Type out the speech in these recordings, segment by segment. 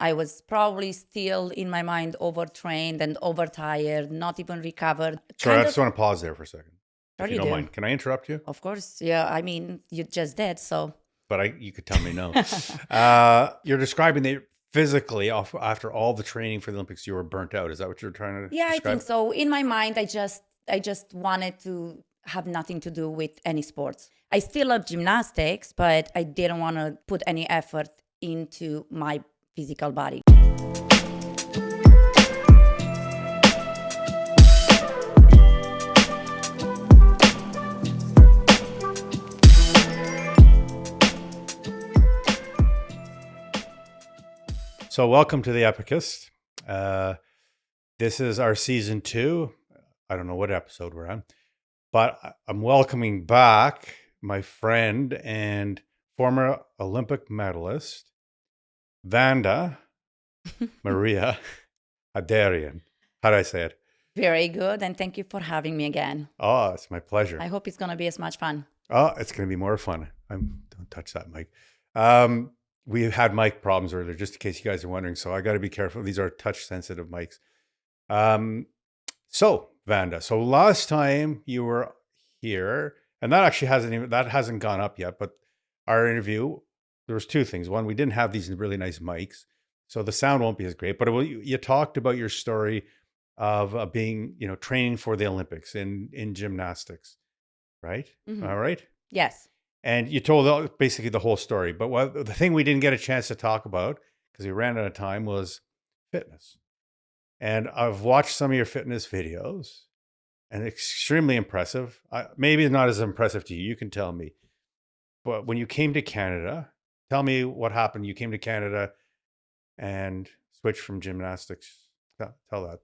I was probably still in my mind overtrained and overtired, not even recovered. Sorry, I just want to pause there for a second, Sure if you you don't do. mind. Can I interrupt you? Of course, yeah. I mean, you just did, so. But you could tell me no. You're describing that physically after all the training for the Olympics, you were burnt out. Is that what you're trying to Yeah, I describe? think so. In my mind, I just wanted to have nothing to do with any sports. I still love gymnastics, but I didn't want to put any effort into my physical body. So welcome to the Epicist. This is our season 2. I don't know what episode we're on, but I'm welcoming back my friend and former Olympic medalist, Vanda Maria Hădărean. How do I say it? Very good, and thank you for having me again. Oh, it's my pleasure. I hope it's going to be as much fun. Oh, it's going to be more fun. Don't touch that mic. We had mic problems earlier, just in case you guys are wondering. So I got to be careful. These are touch sensitive mics. So Vanda, so last time you were here, and that actually hasn't gone up yet, but our interview, there was 2 things. One, we didn't have these really nice mics, so the sound won't be as great, but you talked about your story of being, training for the Olympics in gymnastics, right? Mhm. All right. Yes. And you told basically the whole story. But the thing we didn't get a chance to talk about, because we ran out of time, was fitness. And I've watched some of your fitness videos, and extremely impressive. Maybe not as impressive to you. You can tell me. But when you came to Canada, tell me what happened. You came to Canada and switched from gymnastics. Tell that.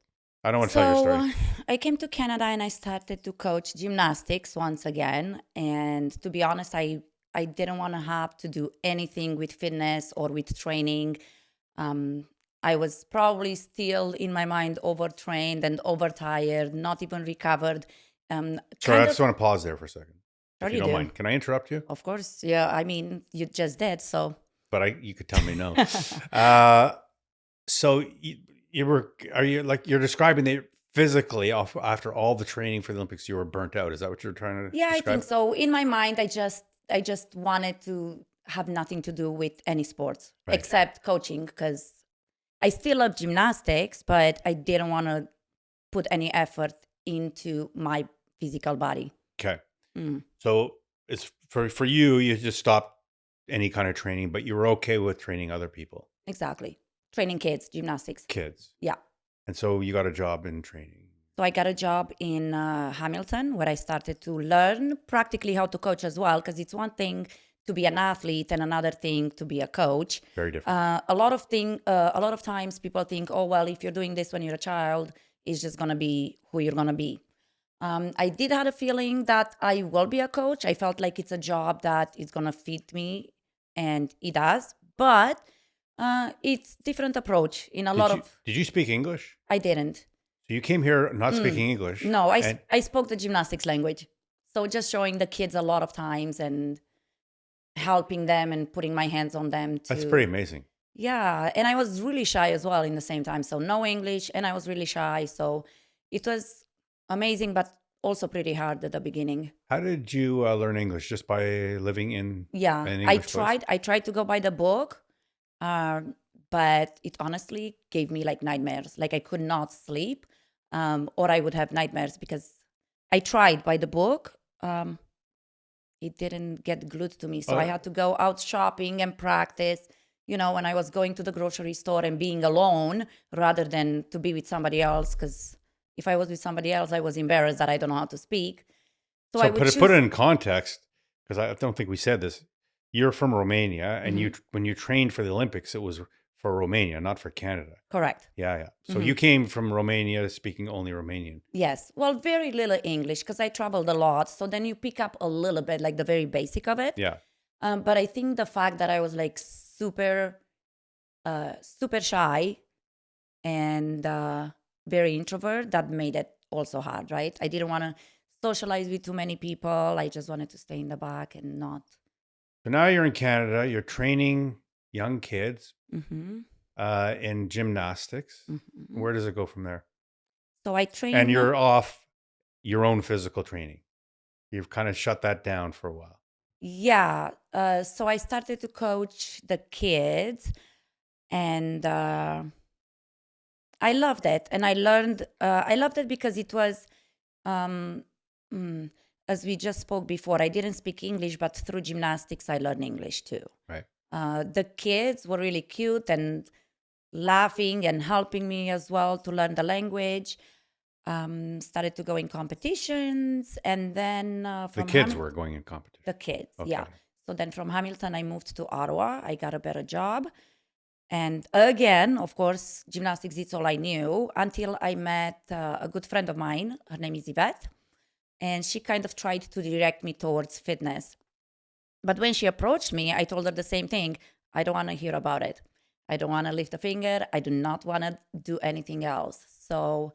I don't want to tell your story. I came to Canada and I started to coach gymnastics once again. And to be honest, I didn't want to have to do anything with fitness or with training. I was probably still in my mind overtrained and overtired, not even recovered. Sorry, I just want to pause there for a second, Sure if you you don't do. mind. Can I interrupt you? Of course, yeah. I mean, you just did, so. But you could tell me no. So you're describing that physically after all the training for the Olympics, you were burnt out. Is that what you're trying to Yeah, I describe? think so. In my mind, I just wanted to have nothing to do with any sports Right. except coaching, because I still love gymnastics, but I didn't want to put any effort into my physical body. Okay. Mm, So it's for you, you just stopped any kind of training, but you were okay with training other people, exactly. Training kids, gymnastics. kids. Yeah. And so you got a job in training. So I got a job in Hamilton, where I started to learn practically how to coach as well, because it's one thing to be an athlete and another thing to be a coach. Very different. A lot of times people think, oh, well, if you're doing this when you're a child, it's just going to be who you're going to be. I did have a feeling that I will be a coach. I felt like it's a job that is going to fit me, and it does. But it's different approach in a lot of. Did you speak English? I didn't. So you came here not speaking English. No, I spoke the gymnastics language. So just showing the kids a lot of times and helping them and putting my hands on them. That's pretty amazing. Yeah. And I was really shy as well in the same time. So no English, and I was really shy. So it was amazing, but also pretty hard at the beginning. How did you learn English? Just by living in Yeah. an English place? I tried to go by the book, but it honestly gave me like nightmares. Like I could not sleep, or I would have nightmares because I tried by the book. It didn't get glued to me. So I had to go out shopping and practice, when I was going to the grocery store and being alone rather than to be with somebody else. Because if I was with somebody else, I was embarrassed that I don't know how to speak. So I would put it in context, because I don't think we said this. You're from Romania, and when you trained for the Olympics, it was for Romania, not for Canada. Correct. Yeah. So you came from Romania speaking only Romanian. Yes. Well, very little English because I traveled a lot. So then you pick up a little bit, like the very basic of it. Yeah. But I think the fact that I was like super shy and very introvert, that made it also hard, right? I didn't want to socialize with too many people. I just wanted to stay in the back and not. So now you're in Canada, you're training young kids. Mm-hmm. in gymnastics. Mhm. Where does it go from there? So I And train. you're off your own physical training. You've kind of shut that down for a while. Yeah. So I started to coach the kids, and I loved it. And I learned, I loved it because it was, um, mm, as we just spoke before, I didn't speak English, but through gymnastics, I learned English too. Right. The kids were really cute and laughing and helping me as well to learn the language. Started to go in competitions, and then The from kids were going in competition. the kids, Okay. yeah. So then from Hamilton, I moved to Ottawa. I got a better job. And again, of course, gymnastics is all I knew until I met a good friend of mine. Her name is Yvette. And she kind of tried to direct me towards fitness. But when she approached me, I told her the same thing. I don't want to hear about it. I don't want to lift a finger. I do not want to do anything else. So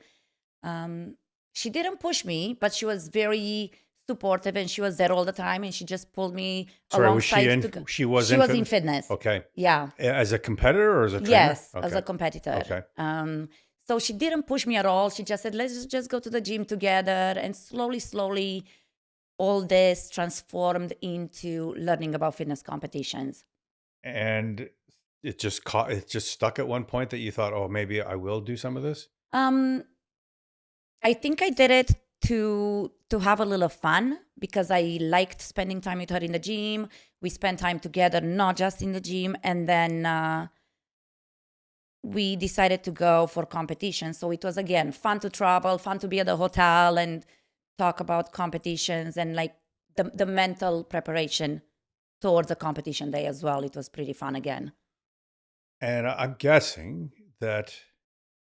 she didn't push me, but she was very supportive and she was there all the time. And she just pulled me Sorry, was she alongside in? to go. She was She in was in fitness? fitness. Okay. Yeah. As a competitor or as a trainer? Yes, Okay. as a competitor. Okay. So she didn't push me at all. She just said, let's just go to the gym together. And slowly, all this transformed into learning about fitness competitions. And it just stuck at one point that you thought, oh, maybe I will do some of this? I think I did it to have a little fun because I liked spending time with her in the gym. We spent time together, not just in the gym. And then we decided to go for competition. So it was, again, fun to travel, fun to be at the hotel and talk about competitions and like the mental preparation towards the competition day as well. It was pretty fun again. And I'm guessing that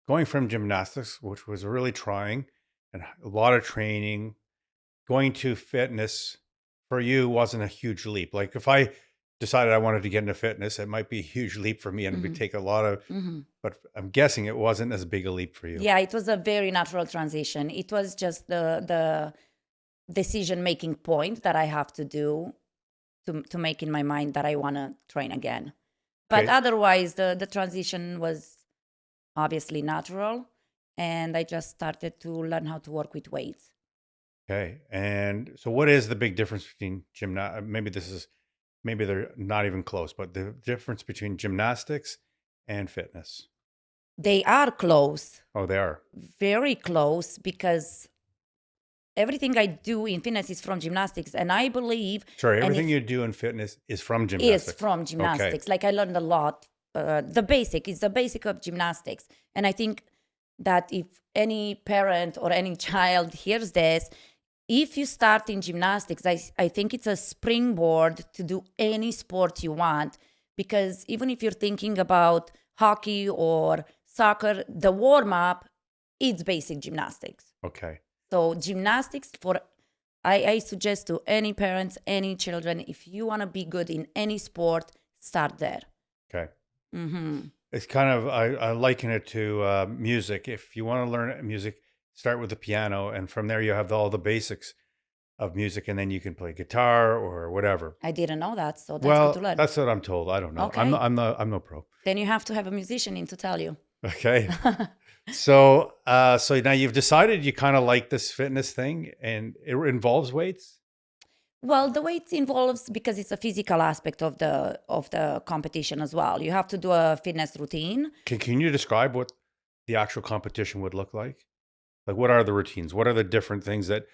going from gymnastics, which was really trying and a lot of training, going to fitness for you wasn't a huge leap. Like if I decided I wanted to get into fitness, it might be a huge leap for me and it would take a lot of, but I'm guessing it wasn't as big a leap for you. Yeah, it was a very natural transition. It was just the decision-making point that I have to do to make in my mind that I want to train again. But Okay. otherwise, the transition was obviously natural. And I just started to learn how to work with weights. Okay. And so what is the big difference between maybe they're not even close, but the difference between gymnastics and fitness? They are close, Oh, they are. very close, because everything I do in fitness is from gymnastics. And I believe Sorry, everything you do in fitness is from gymnastics. is from gymnastics. Like I learned a lot. The basic of gymnastics. And I think that if any parent or any child hears this, if you start in gymnastics, I think it's a springboard to do any sport you want. Because even if you're thinking about hockey or soccer, the warm-up, it's basic gymnastics. Okay. So gymnastics, I suggest to any parents, any children, if you want to be good in any sport, start there. Okay. It's kind of, I liken it to music. If you want to learn music, start with the piano, and from there you have all the basics of music, and then you can play guitar or whatever. I didn't know that, so that's Well, good to learn. that's what I'm told. I don't know. Okay. I'm no pro. Then you have to have a musician in to tell you. Okay. So now you've decided you kind of like this fitness thing, and it involves weights. Well, the weight involves, because it's a physical aspect of the competition as well. You have to do a fitness routine. Can you describe what the actual competition would look like? Like, what are the routines? What are the different things that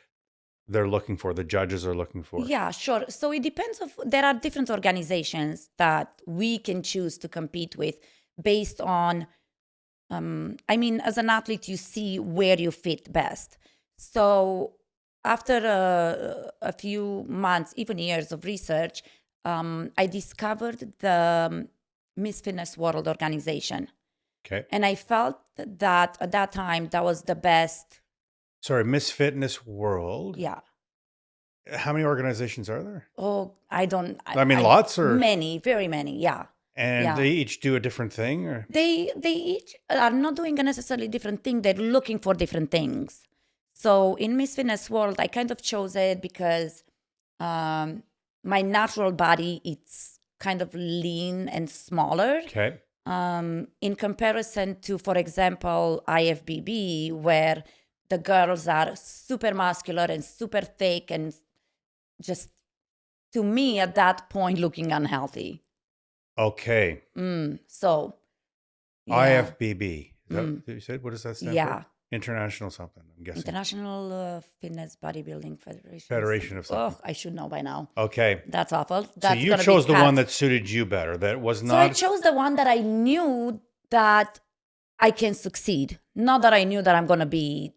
they're looking for, the judges are looking for? Yeah, sure. So it depends there are different organizations that we can choose to compete with based on, as an athlete, you see where you fit best. So after a few months, even years of research, I discovered the Miss Fitness World organization. Okay. And I felt that at that time, that was the best. Sorry, Miss Fitness World. Yeah. How many organizations are there? Oh, I don't. Lots or many, very many. Yeah. And they each do a different thing, or they each are not doing a necessarily different thing. They're looking for different things. So in Miss Fitness World, I kind of chose it because my natural body, it's kind of lean and smaller. Okay. in comparison to, for example, IFBB, where the girls are super muscular and super thick and just, to me, at that point, looking unhealthy. Okay. So, yeah. IFBB. Is that what you said? What does that stand Yeah. for? International something, I'm guessing. International Fitness Bodybuilding Federation. Federation of something. Oh, I should know by now. Okay. That's awful. So That's you gonna chose be the cut. one that suited you better. That was So I not. chose the one that I knew that I can succeed. Not that I knew that I'm going to be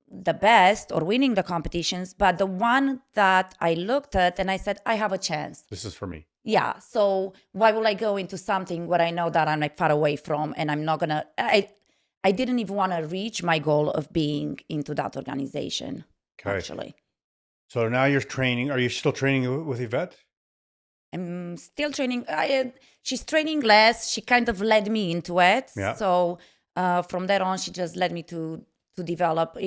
the best or winning the competitions, but the one that I looked at and I said, I have a chance. This is for me. Yeah. So why will I go into something where I know that I'm like far away from and I'm not going to, I didn't even want to reach my goal of being into that organization, actually. So now you're training. Are you still training with Yvette? I'm still training. She's training less. She kind of led me into it. Yeah. So from there on, she just led me to develop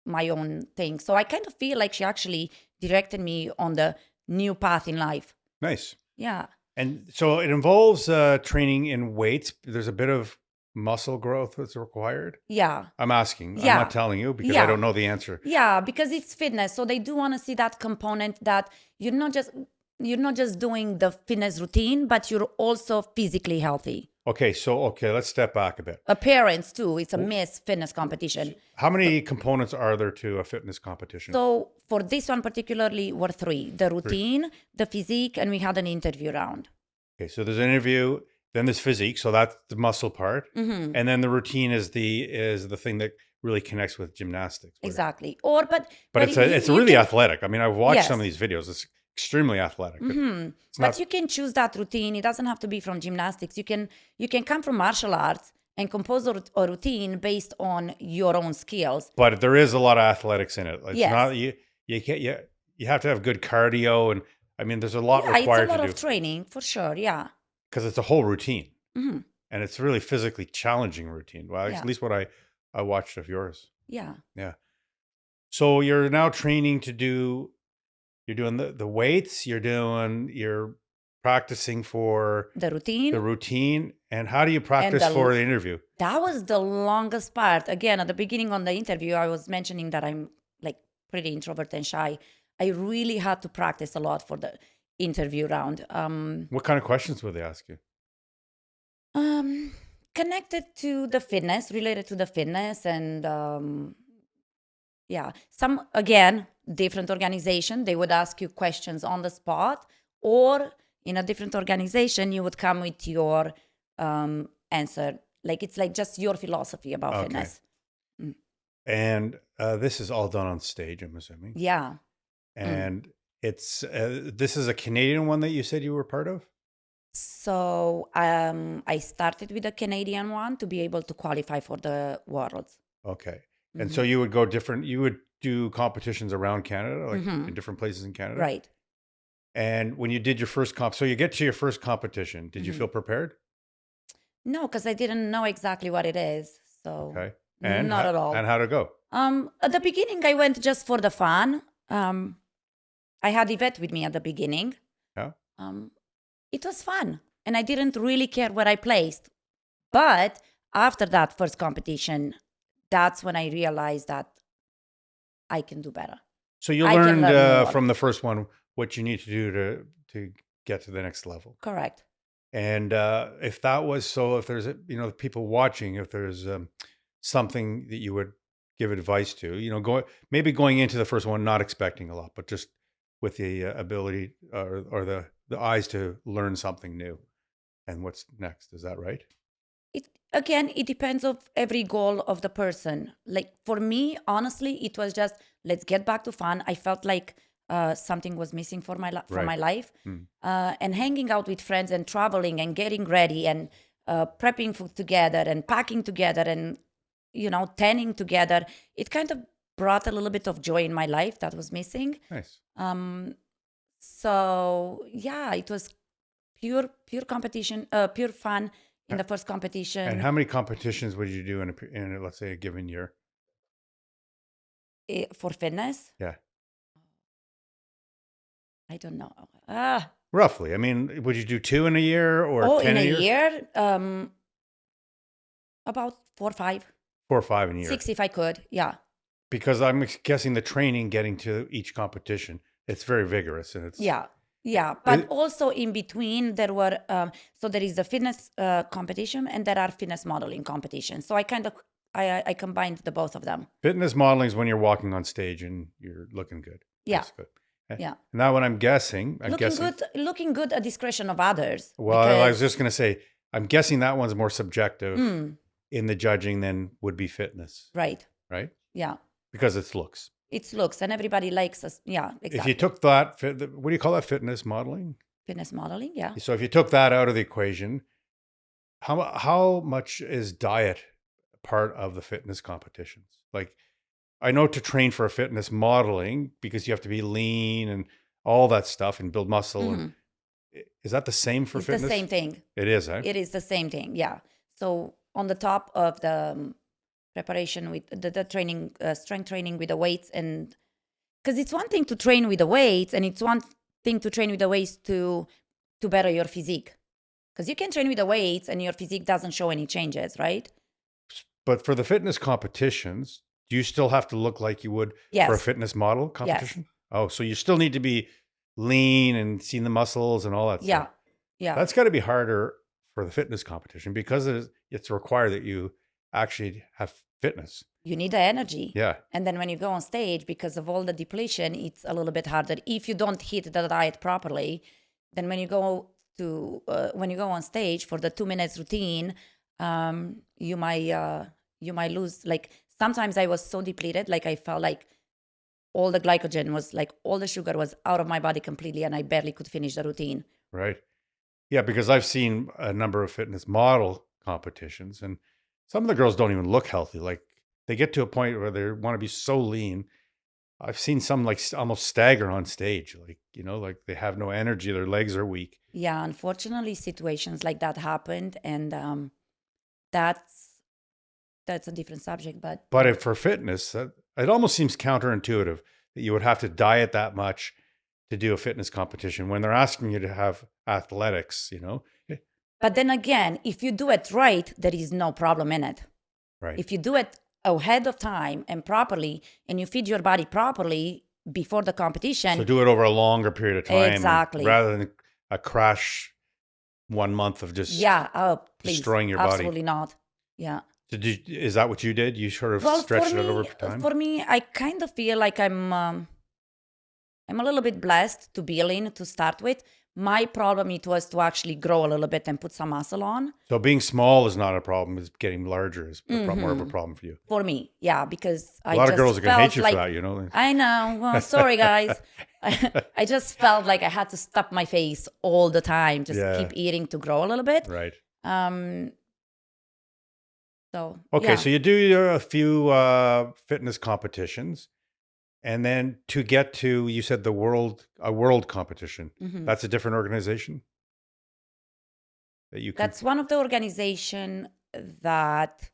my own thing. So I kind of feel like she actually directed me on the new path in life. Nice. Yeah. And so it involves training in weights. There's a bit of muscle growth that's required. Yeah. I'm asking. Yeah. I'm not telling you because I don't know the answer. Yeah, because it's fitness. So they do want to see that component that you're not just doing the fitness routine, but you're also physically healthy. Okay, let's step back a bit. Appearance too. It's a Miss Fitness competition. How many components are there to a fitness competition? So for this one particularly were 3. The routine, the physique, and we had an interview round. Okay, so there's an interview, then there's physique, so that's the muscle part. Mm-hmm. And then the routine is the thing that really connects with gymnastics. Exactly. But it's really athletic. I mean, I've watched some of these videos. It's extremely athletic. Mm-hmm. But you can choose that routine. It doesn't have to be from gymnastics. You can come from martial arts and compose a routine based on your own skills. But there is a lot of athletics in it. It's yes. not you have to have good cardio, and I mean there's a lot required to do. It's a lot of training for sure. Yeah. Because it's a whole routine. Mm-hmm. And it's really physically challenging routine. Well, at least what I watched of yours. Yeah. Yeah. So you're now training to do. You're doing the weights, you're practicing for the routine. And how do you practice for the interview? That was the longest part. Again, at the beginning on the interview, I was mentioning that I'm like pretty introvert and shy. I really had to practice a lot for the interview round. What kind of questions would they ask you? Connected to the fitness, related to the fitness, and some, again, different organization, they would ask you questions on the spot, or in a different organization, you would come with your answer. Like, it's like just your philosophy about fitness. Mm. And this is all done on stage, I'm assuming. Yeah. And it's this is a Canadian one that you said you were part of? So I started with the Canadian one to be able to qualify for the Worlds. Okay. And so you would do competitions around Canada, like in different places in Canada? Right. And when you did your first so you get to your first competition, did you feel prepared? No, because I didn't know exactly what it is. So and not at all. And how'd it go? At the beginning, I went just for the fun. I had Yvette with me at the beginning. Yeah. It was fun. And I didn't really care where I placed. But after that first competition, that's when I realized that I can do better. So you learned from the first one what you need to do to get to the next level. Correct. And if that was so, if there's people watching, if there's something that you would give advice to, going into the first one, not expecting a lot, but just with the ability or the eyes to learn something new, and what's next. Is that right? It depends of every goal of the person. Like for me, honestly, it was just, let's get back to fun. I felt like something was missing from my life. And hanging out with friends and traveling and getting ready and prepping food together and packing together and, tanning together. It kind of brought a little bit of joy in my life that was missing. Nice. So yeah, it was pure competition, pure fun. In the first competition. And how many competitions would you do in let's say, a given year? For fitness? Yeah. I don't know. Roughly. I mean, would you do 2 in a year or 10 in a a year? year, about 4 or 5, 4 or 5 in a year. 6 if I could. Yeah. Because I'm guessing the training getting to each competition, it's very vigorous and it's Yeah. But also in between, there were so there is the fitness competition and there are fitness modeling competitions. So I combined the both of them. Fitness modeling is when you're walking on stage and you're looking good. Yeah. That's good. Okay. Yeah. Now, what I'm guessing, Looking good at discretion of others. Well, I was just going to say, I'm guessing that one's more subjective in the judging than would be fitness. Right. Right? Yeah. Because it's looks. It's looks, and everybody likes us. Yeah, exactly. If you took that, what do you call that? Fitness modeling? Fitness modeling, yeah. So if you took that out of the equation, how much is diet part of the fitness competitions? Like, I know to train for a fitness modeling, because you have to be lean and all that stuff and build muscle. And is that the same for fitness? It's the same thing. It is, eh? It is the same thing, yeah. So on the top of the preparation with the training, strength training with the weights, and because it's one thing to train with the weights, and it's one thing to train with the weights to better your physique. Because you can train with the weights and your physique doesn't show any changes, right? But for the fitness competitions, do you still have to look like you would for a fitness model competition? Yes. Oh, so you still need to be lean and see the muscles and all that stuff. Yeah. That's got to be harder for the fitness competition because it's required that you actually have fitness. You need the energy. Yeah. And then when you go on stage, because of all the depletion, it's a little bit harder. If you don't hit the diet properly, then when you go on stage for the 2 minutes routine, you might lose. Like sometimes I was so depleted, like I felt like all the glycogen was, like all the sugar was out of my body completely, and I barely could finish the routine. Right. Yeah, because I've seen a number of fitness model competitions, and some of the girls don't even look healthy. Like they get to a point where they want to be so lean. I've seen some like almost stagger on stage, like, like they have no energy, their legs are weak. Yeah, unfortunately, situations like that happened, and that's a different subject. But if for fitness, it almost seems counterintuitive that you would have to diet that much to do a fitness competition when they're asking you to have athletics, But then again, if you do it right, there is no problem in it. Right. If you do it ahead of time and properly, and you feed your body properly before the competition. So do it over a longer period of time. Exactly. Rather than a crash 1 month of just destroying your body. Absolutely not. Yeah. Is that what you did? You sort of stretched it over time? For me, I kind of feel like I'm a little bit blessed to be lean to start with. My problem, it was to actually grow a little bit and put some muscle on. So being small is not a problem. It's getting larger is more of a problem for you. For me, yeah, because a lot of girls are going to hate you for that, I know. Well, sorry, guys. I just felt like I had to stuff my face all the time, just keep eating to grow a little bit. Right. So so you do a few fitness competitions. And then to get to, you said a world competition. That's a different organization? That's one of the organization that,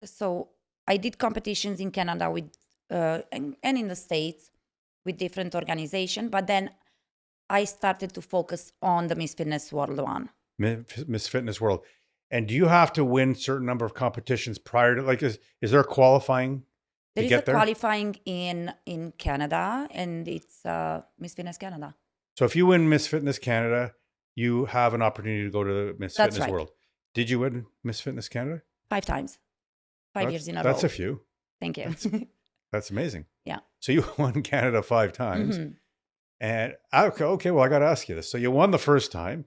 so I did competitions in Canada with, and in the States with different organizations, but then I started to focus on the Miss Fitness World one. Miss Fitness World. And do you have to win a certain number of competitions prior to, like, is there qualifying? There is a qualifying in Canada, and it's Miss Fitness Canada. So if you win Miss Fitness Canada, you have an opportunity to go to Miss Fitness World. Did you win Miss Fitness Canada? 5 times. 5 years in a row. That's a few. Thank you. That's amazing. Yeah. So you won Canada 5 times. And okay, well, I got to ask you this. So you won the first time.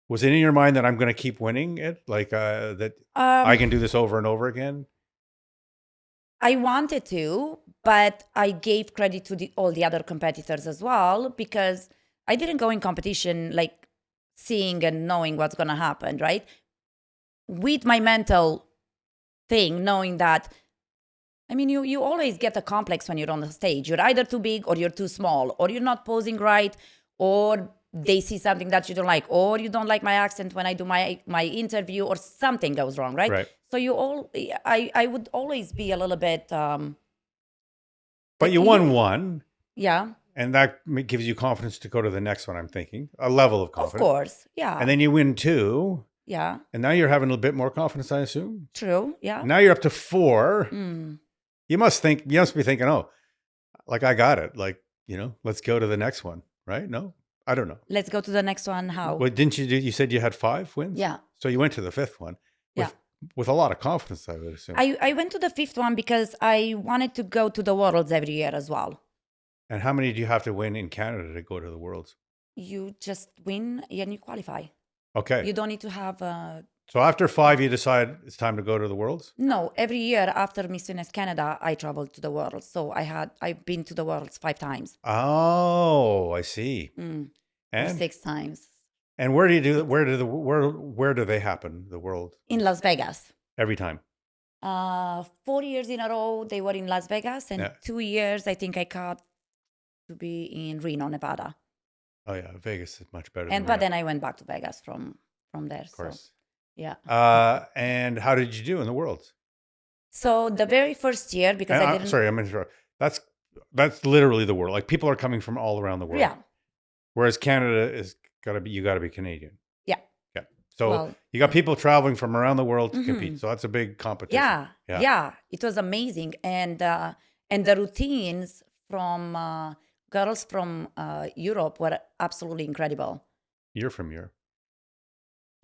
Was it in your mind that I'm going to keep winning it? Like that I can do this over and over again? I wanted to, but I gave credit to all the other competitors as well, because I didn't go in competition like seeing and knowing what's going to happen, right? With my mental thing, knowing that, I mean, you always get a complex when you're on the stage. You're either too big or you're too small, or you're not posing right, or they see something that you don't like, or you don't like my accent when I do my interview, or something goes wrong, right? Right. So I would always be a little bit. But you won one. Yeah. And that gives you confidence to go to the next one, I'm thinking. A level of Of confidence. course. Yeah. And then you win 2. Yeah. And now you're having a bit more confidence, I assume. True. Yeah. Now you're up to 4. Mm. You must be thinking, oh, like I got it. Like, let's go to the next one, right? No, I don't know. Let's go to the next one. How? Well, didn't you said you had 5 wins? Yeah. So you went to the 5th one with a lot of confidence, I would assume. I went to the 5th one because I wanted to go to the Worlds every year as well. And how many do you have to win in Canada to go to the Worlds? You just win and you qualify. Okay. You don't need to have So after 5, you decide it's time to go to the Worlds? No, every year after Miss Venus Canada, I traveled to the Worlds. So I've been to the Worlds 5 times. Oh, I see. Or And 6 times. and where do they happen? The World In Las Vegas. every time. 4 years in a row they were in Las Vegas, and Yeah. 2 years I think I got to be in Reno, Nevada. Oh yeah, Vegas is much better. But then I went back to Vegas from there. of course. So, yeah. And how did you do in the Worlds? So the very first year, because And I didn't. sorry, I'm interrupting. That's literally the world. Like people are coming from all around the world. Yeah. Whereas Canada you got to be Canadian. Yeah. Yeah. So Well, you got people traveling from around the world to compete. So that's a big competition. Yeah. It was amazing, and the routines from girls from Europe were absolutely incredible. You're from Europe.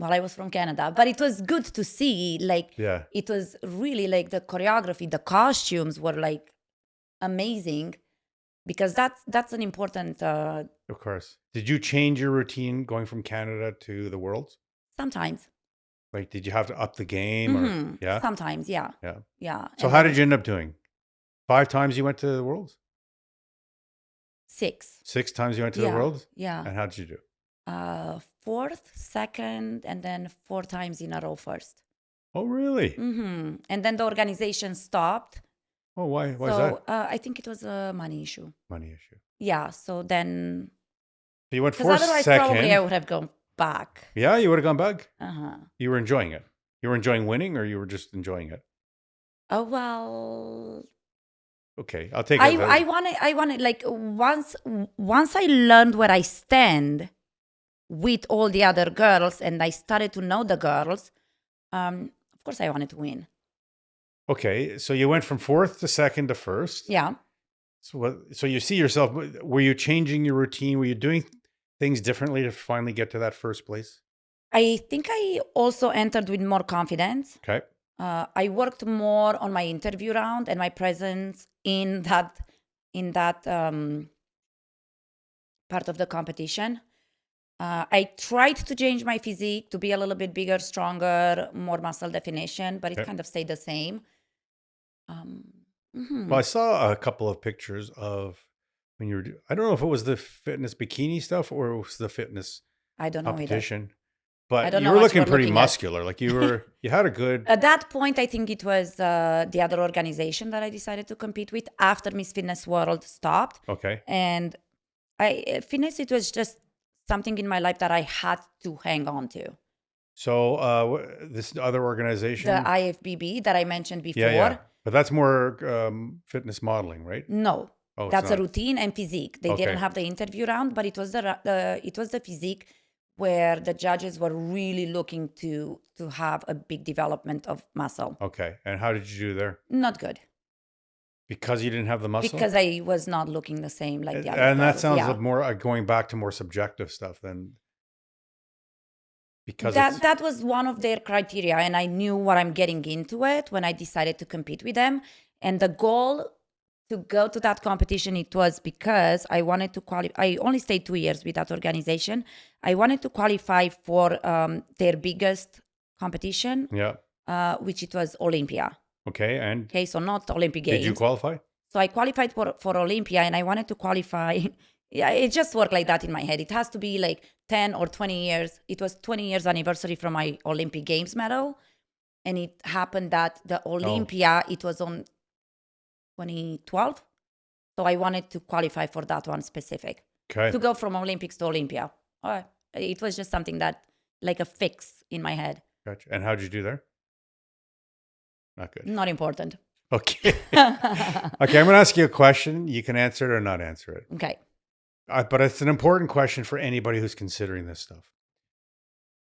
Well, I was from Canada, but it was good to see. Like, Yeah. it was really like the choreography, the costumes were like amazing, because that's an important. Of course. Did you change your routine going from Canada to the Worlds? Sometimes. Like, did you have to up the game or yeah? Sometimes, yeah. Yeah. Yeah. So And how then did you end up doing? 5 times you went to the Worlds? 6. 6 times you went to the Worlds? Yeah. And how did you do? 4th, 2nd, and then 4 times in a row first. Oh, really? And then the organization stopped. Oh, why is So that? I think it was a money issue. Money issue. Yeah. So then, So you went because 4th, otherwise 2nd. probably I would have gone back. Yeah, you would have gone back? Uh-huh. You were enjoying it. You were enjoying winning, or you were just enjoying it? Oh, well, Okay, I'll take it. I wanted like once I learned where I stand with all the other girls, and I started to know the girls, of course I wanted to win. Okay, so you went from 4th to 2nd to 1st. Yeah. So you see yourself, were you changing your routine? Were you doing things differently to finally get to that first place? I think I also entered with more confidence. Okay. I worked more on my interview round and my presence in that part of the competition. I tried to change my physique to be a little bit bigger, stronger, more muscle definition, but it kind of stayed the same. Well, I saw a couple of pictures of when you were, I don't know if it was the fitness bikini stuff or it was the fitness I don't know either. competition, I but don't you know were what looking you were pretty looking at. muscular. Like you had a good, At that point, I think it was the other organization that I decided to compete with after Miss Fitness World stopped. okay. And fitness, it was just something in my life that I had to hang on to. So this other organization, The IFBB that I mentioned before. yeah. But that's more fitness modeling, right? No, Oh, it's that's a not. routine and physique. They Okay. didn't have the interview round, but it was the physique where the judges were really looking to have a big development of muscle. Okay. And how did you do there? Not good, Because you didn't have the muscle? because I was not looking the same like the other And that girls. sounds Yeah. like more going back to more subjective stuff than because it's, That was one of their criteria, and I knew what I'm getting into it when I decided to compete with them. And the goal to go to that competition, it was because I wanted to qualify. I only stayed 2 years with that organization. I wanted to qualify for their biggest competition, yeah. which it was Olympia. Okay. And Okay, so not Olympic Games. did you qualify? So I qualified for Olympia, and I wanted to qualify. Yeah, it just worked like that in my head. It has to be like 10 or 20 years. It was 20 years anniversary from my Olympic Games medal. And it happened that the Olympia, it was on 2012. So I wanted to qualify for that one specific. Okay. To go from Olympics to Olympia. It was just something that, like a fix in my head. Gotcha. And how'd you do there? Not good. Not important. Okay. Okay. I'm going to ask you a question. You can answer it or not answer it. Okay. But it's an important question for anybody who's considering this stuff.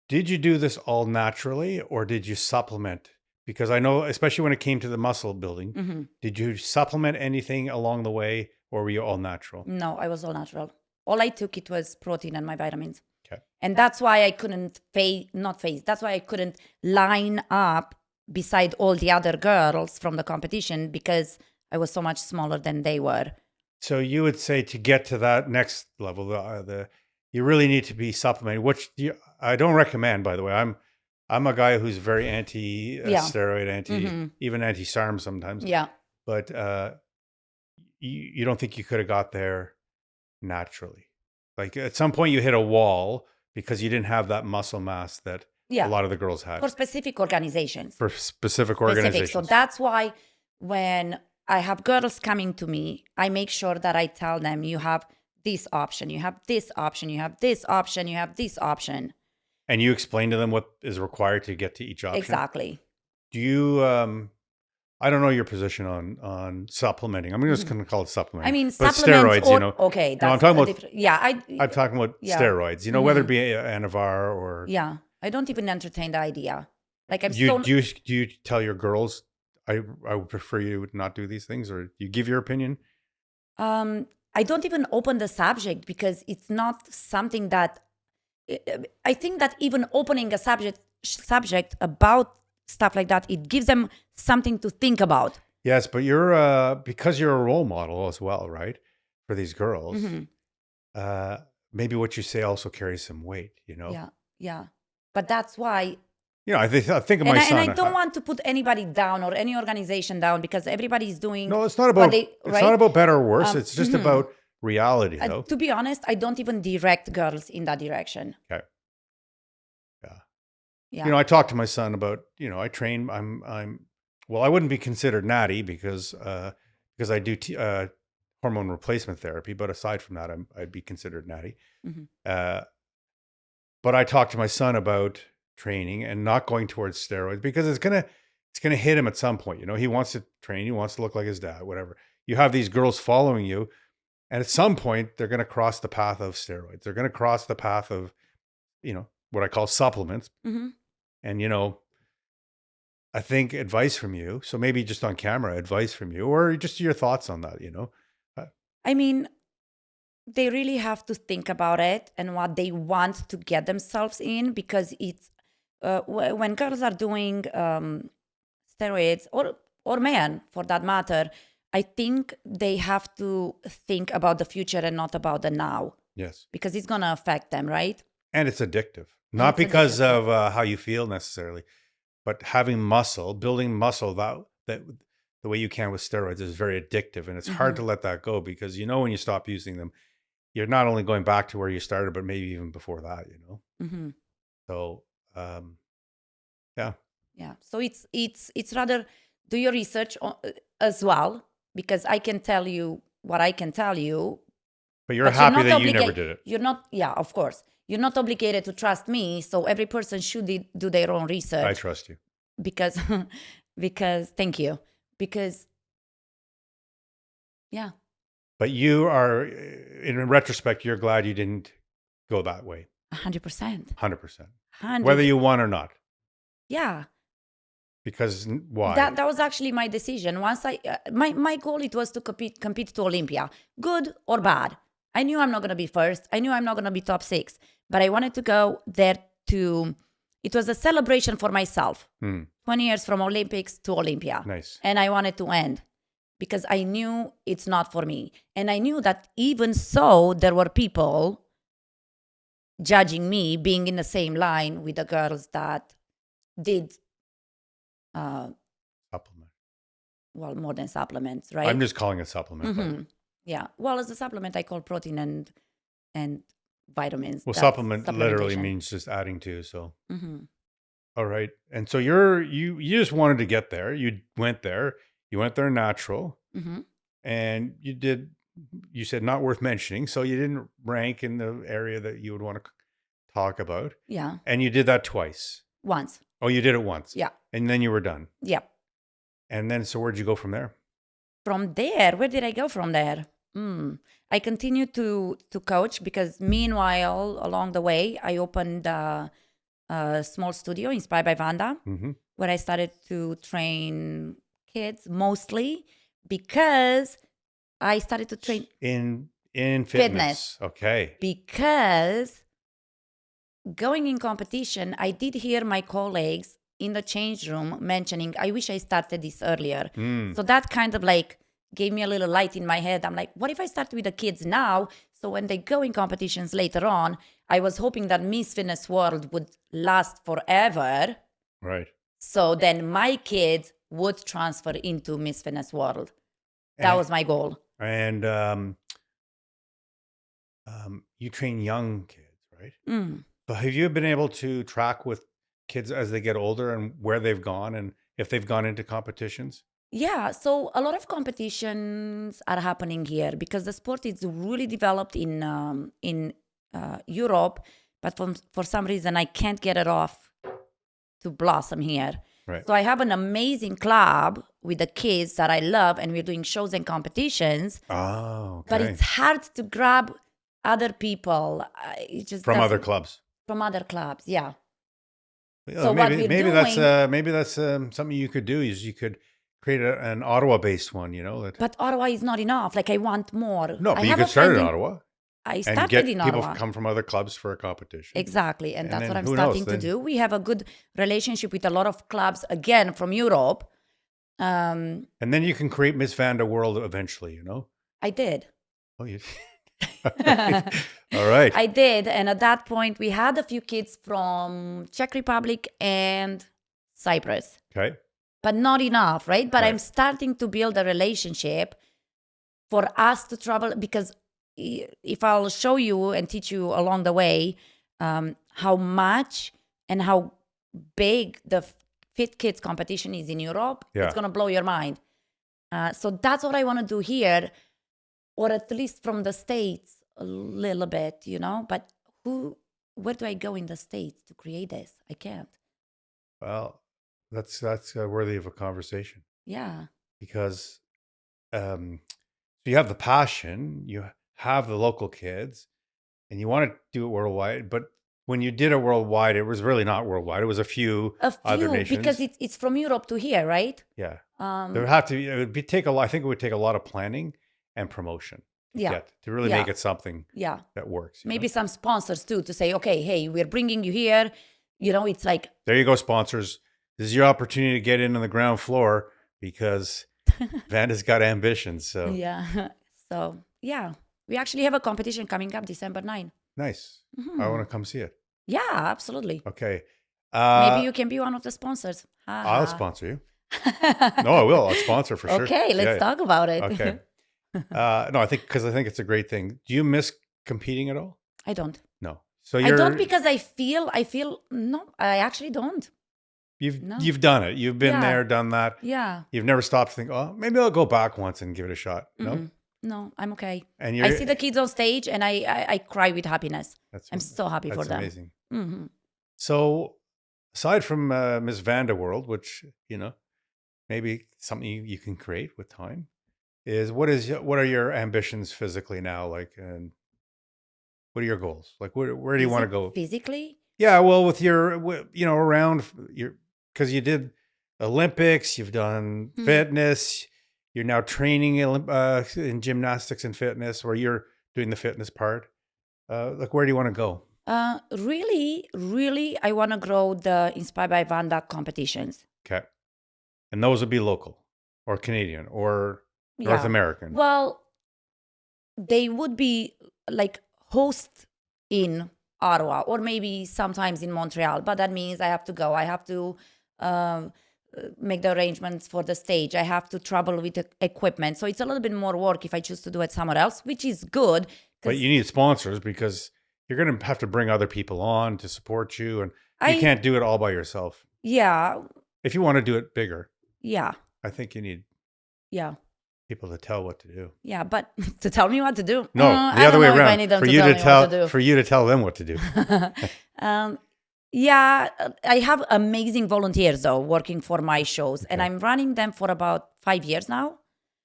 Did you do this all naturally or did you supplement? Because I know, especially when it came to the muscle building, Mhm. did you supplement anything along the way or were you all natural? No, I was all natural. All I took it was protein and my vitamins. Okay. And that's why I couldn't that's why I couldn't line up beside all the other girls from the competition because I was so much smaller than they were. So you would say to get to that next level, you really need to be supplementing, which I don't recommend, by the way. I'm a guy who's very anti Yeah. steroid, even anti SARM sometimes. Yeah. But you don't think you could have got there naturally? Like at some point you hit a wall because you didn't have that muscle mass that Yeah. a lot of the girls had For specific organizations. for specific organizations. So that's why when I have girls coming to me, I make sure that I tell them you have this option, you have this option, you have this option, you have this option. And you explain to them what is required to get to each option. Exactly. Do you? I don't know your position on supplementing. I'm just going to call it supplementing. I mean, but supplements. steroids, Okay, No, I'm that's talking about. yeah, I'm talking about yeah. steroids. Whether it be Anavar or. Yeah, I don't even entertain the idea. Like I'm do you tell your girls I would prefer you not do these things, or you give your opinion? I don't even open the subject because it's not something that I think that even opening a subject about stuff like that, it gives them something to think about. Yes, but you're because you're a role model as well, right? For these girls, maybe what you say also carries some weight. Yeah. But that's why. I think of my son. And I don't want to put anybody down or any organization down because everybody's doing. No, it's not about. It's not about better or worse. It's just about reality, though. To be honest, I don't even direct girls in that direction. Okay. Yeah. I talked to my son about. I train. Well, I wouldn't be considered natty because I do hormone replacement therapy. But aside from that, I'd be considered natty. But I talked to my son about training and not going towards steroids because it's gonna hit him at some point. He wants to train, he wants to look like his dad, whatever. You have these girls following you, and at some point they're gonna cross the path of steroids. They're gonna cross the path of, what I call supplements. And I think advice from you. So maybe just on camera, advice from you, or just your thoughts on that. I mean, they really have to think about it and what they want to get themselves in because it's when girls are doing steroids or men for that matter, I think they have to think about the future and not about the now. Yes. Because it's going to affect them, right? And it's addictive. Not because of how you feel necessarily, but having muscle, building muscle that the way you can with steroids is very addictive. And it's hard to let that go because when you stop using them, you're not only going back to where you started, but maybe even before that, So, yeah. Yeah. So it's rather do your research as well, because I can tell you what I can tell you. But you're happy that you never did it. You're not, yeah, of course. You're not obligated to trust me. So every person should do their own research. I trust you. Because thank you. Because, yeah. But you are, in retrospect, you're glad you didn't go that way. 100%. 100%. Whether you won or not. Yeah. Because why? That was actually my decision. Once my goal, it was to compete to Olympia. Good or bad. I knew I'm not going to be first. I knew I'm not going to be top 6. But I wanted to go there it was a celebration for myself. 20 years from Olympics to Olympia. Nice. And I wanted to end. Because I knew it's not for me. And I knew that even so, there were people judging me being in the same line with the girls that did supplement. Well, more than supplements, right? I'm just calling it supplement. Yeah. Well, as a supplement, I call protein and vitamins. Well, supplement literally means just adding to. So, all right. And so you just wanted to get there. You went there. You went there natural, and you said not worth mentioning. So you didn't rank in the area that you would want to talk about. Yeah. And you did that twice. Once. Oh, you did it once. Yeah. And then you were done. Yeah. And then, so where'd you go from there? From there, where did I go from there? I continue to coach because meanwhile, along the way, I opened a small studio inspired by Vanda, where I started to train kids mostly because I started to train in fitness. Okay. Because going in competition, I did hear my colleagues in the change room mentioning, I wish I started this earlier. So that kind of like gave me a little light in my head. I'm like, what if I start with the kids now? So when they go in competitions later on, I was hoping that Miss Fitness World would last forever. Right. So then my kids would transfer into Miss Fitness World. That was my goal. And you train young kids, right? So have you been able to track with kids as they get older and where they've gone and if they've gone into competitions? Yeah, so a lot of competitions are happening here because the sport is really developed in Europe, but for some reason I can't get it off to blossom here. Right. So I have an amazing club with the kids that I love, and we're doing shows and competitions. Oh, okay. But it's hard to grab other people. It just from other clubs. From other clubs, yeah. So maybe that's something you could do is you could create an Ottawa-based one, you know. But Ottawa is not enough. Like I want more. No, but you could start in Ottawa. I started in Ottawa. People come from other clubs for a competition. Exactly, and that's what I'm starting to do. We have a good relationship with a lot of clubs, again, from Europe. And then you can create Miss Vanda World eventually, you know? I did. Oh, you All right. I did, and at that point, we had a few kids from Czech Republic and Cyprus. Okay. But not enough, right? But I'm starting to build a relationship for us to travel, because if I'll show you and teach you along the way how much and how big the Fit Kids competition is in Europe, it's going to blow your mind. So that's what I want to do here, or at least from the States a little bit, you know? But where do I go in the States to create this? I can't. Well, that's worthy of a conversation. Yeah. Because you have the passion, you have the local kids, and you want to do it worldwide. But when you did it worldwide, it was really not worldwide. It was a few other nations. Because it's from Europe to here, right? Yeah. There would have to. It would take a lot. I think it would take a lot of planning and promotion. To really make it something. That works. Maybe some sponsors too, to say, okay, hey, we're bringing you here. You know, it's like, there you go, sponsors. This is your opportunity to get in on the ground floor, because Vanda's got ambitions. So we actually have a competition coming up December 9. Nice. I want to come see it. Yeah, absolutely. Okay. Maybe you can be one of the sponsors. I'll sponsor you. No, I will. I'll sponsor for sure. Okay, let's talk about it. Okay. No, I think it's a great thing. Do you miss competing at all? I don't. No. So I don't, because I feel no, I actually don't. You've done it. You've been there, done that. Yeah. You've never stopped to think, oh, maybe I'll go back once and give it a shot. No? No, I'm okay. And I see the kids on stage and I cry with happiness. I'm so happy for them. That's amazing. So aside from Miss Vanda World, which, you know, maybe something you can create with time, what are your ambitions physically now? Like, and what are your goals? Like, where do you want to go? Physically? Yeah, well, with your, around your, because you did Olympics, you've done fitness, you're now training in gymnastics and fitness, or you're doing the fitness part. Like, where do you want to go? Really, I want to grow the Inspired by Vanda competitions. Okay. And those would be local or Canadian or North American? Well, they would be like host in Ottawa or maybe sometimes in Montreal, but that means I have to go. I have to make the arrangements for the stage. I have to travel with the equipment. So it's a little bit more work if I choose to do it somewhere else, which is good. But you need sponsors, because you're going to have to bring other people on to support you, and you can't do it all by yourself. Yeah. If you want to do it bigger. Yeah. I think you need people to tell what to do. Yeah, but to tell me what to do? No, the other way around. I need them For you to tell them what to do. Yeah, I have amazing volunteers though working for my shows, and I'm running them for about 5 years now.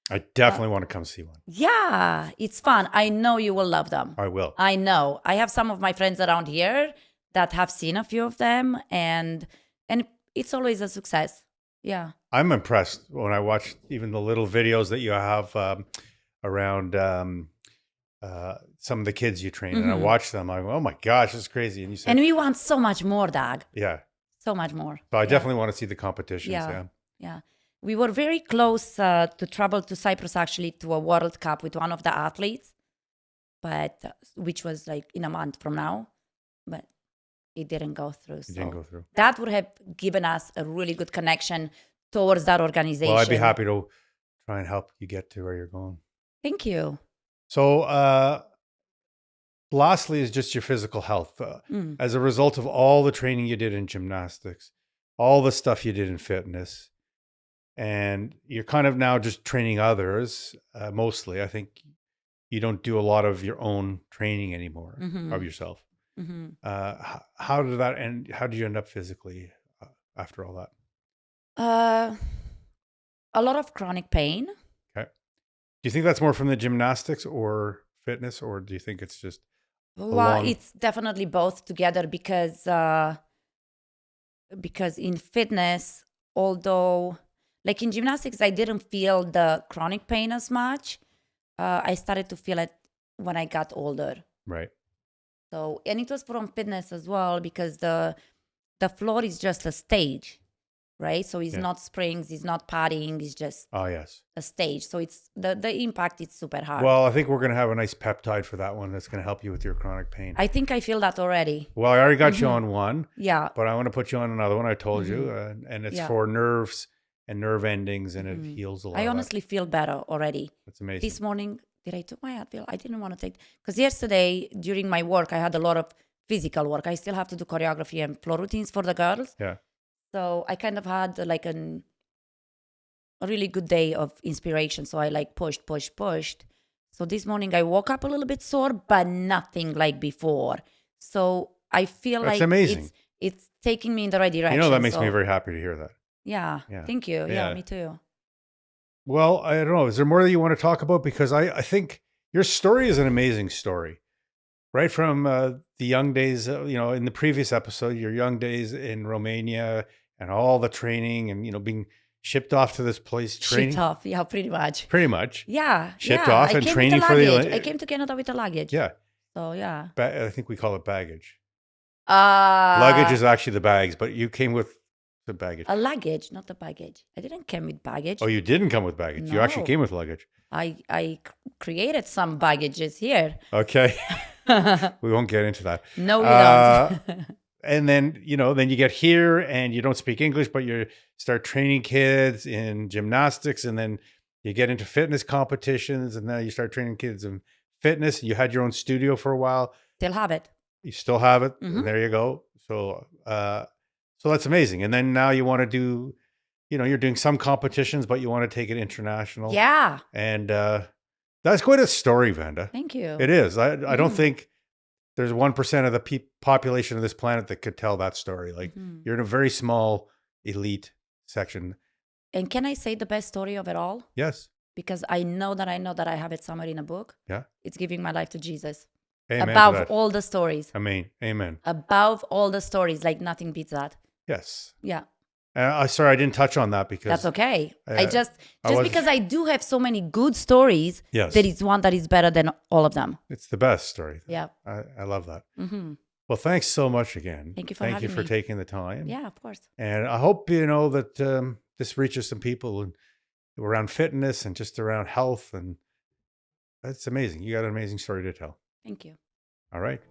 I definitely want to come see one. Yeah, it's fun. I know you will love them. I will. I know. I have some of my friends around here that have seen a few of them, and it's always a success. Yeah. I'm impressed when I watch even the little videos that you have around some of the kids you train, and I watch them. I go, oh my gosh, this is crazy. And you say, And we want so much more, Doug. yeah. So much more. So I definitely want to see the competitions. Yeah. We were very close to travel to Cyprus, actually, to a World Cup with one of the athletes, but which was like in a month from now, but it didn't go through. It didn't go through. That would have given us a really good connection towards that organization. Well, I'd be happy to try and help you get to where you're going. Thank you. So, lastly, is just your physical health. As a result of all the training you did in gymnastics, all the stuff you did in fitness, and you're kind of now just training others, mostly. I think you don't do a lot of your own training anymore of yourself. How did that end? How did you end up physically after all that? A lot of chronic pain. Okay. Do you think that's more from the gymnastics or fitness, or do you think it's just it's definitely both together because in fitness, although like in gymnastics, I didn't feel the chronic pain as much. I started to feel it when I got older. Right. So, and it was from fitness as well because the floor is just a stage, right? So it's not springs, it's not padding, it's just a stage. So it's the impact is super hard. Well, I think we're going to have a nice peptide for that one that's going to help you with your chronic pain. I think I feel that already. Well, I already got you on one. Yeah. But I want to put you on another one. I told you, and it's for nerves and nerve endings, and it heals a lot. I honestly feel better already. That's amazing. This morning, did I took my Advil? I didn't want to take, because yesterday during my work, I had a lot of physical work. I still have to do choreography and floor routines for the girls. Yeah. So I kind of had like a really good day of inspiration. So I like pushed. So this morning I woke up a little bit sore, but nothing like before. So I feel That's like amazing. It's taking me in the right direction. You know, that makes me very happy to hear that. Yeah. Thank you. Yeah, me too. Well, I don't know. Is there more that you want to talk about? Because I think your story is an amazing story. Right from the young days, in the previous episode, your young days in Romania and all the training and, being shipped off to this place. Shipped off. Yeah, pretty much. Pretty much. Yeah. Shipped off and training for the... I came to Canada with the luggage. Yeah. So, yeah. I think we call it baggage. Luggage is actually the bags, but you came with the baggage. A luggage, not the baggage. I didn't come with baggage. Oh, you didn't come with baggage. No. You actually came with luggage. I created some baggages here. Okay. We won't get into that. No, we don't. And then, then you get here and you don't speak English, but you start training kids in gymnastics, and then you get into fitness competitions, and then you start training kids in fitness. You had your own studio for a while. Still have it. You still have it. And there you go. So that's amazing. And then now you want to do, you're doing some competitions, but you want to take it international. Yeah. And that's quite a story, Vanda. Thank you. It is. I don't think there's 1% of the population of this planet that could tell that story. Like you're in a very small elite section. And can I say the best story of it all? Yes. Because I know that I have it somewhere in a book. Yeah. It's giving my life to Jesus. Amen. Above all the stories. Amen. Above all the stories, like nothing beats that. Yes. Yeah. Sorry, I didn't touch on that because... That's okay. Because I do have so many good stories, yes, there is one that is better than all of them. It's the best story. Yeah. I love that. Well, thanks so much again. Thank you for having me. Thank you for taking the time. Yeah, of course. And I hope, that this reaches some people around fitness and just around health. And that's amazing. You got an amazing story to tell. Thank you. All right.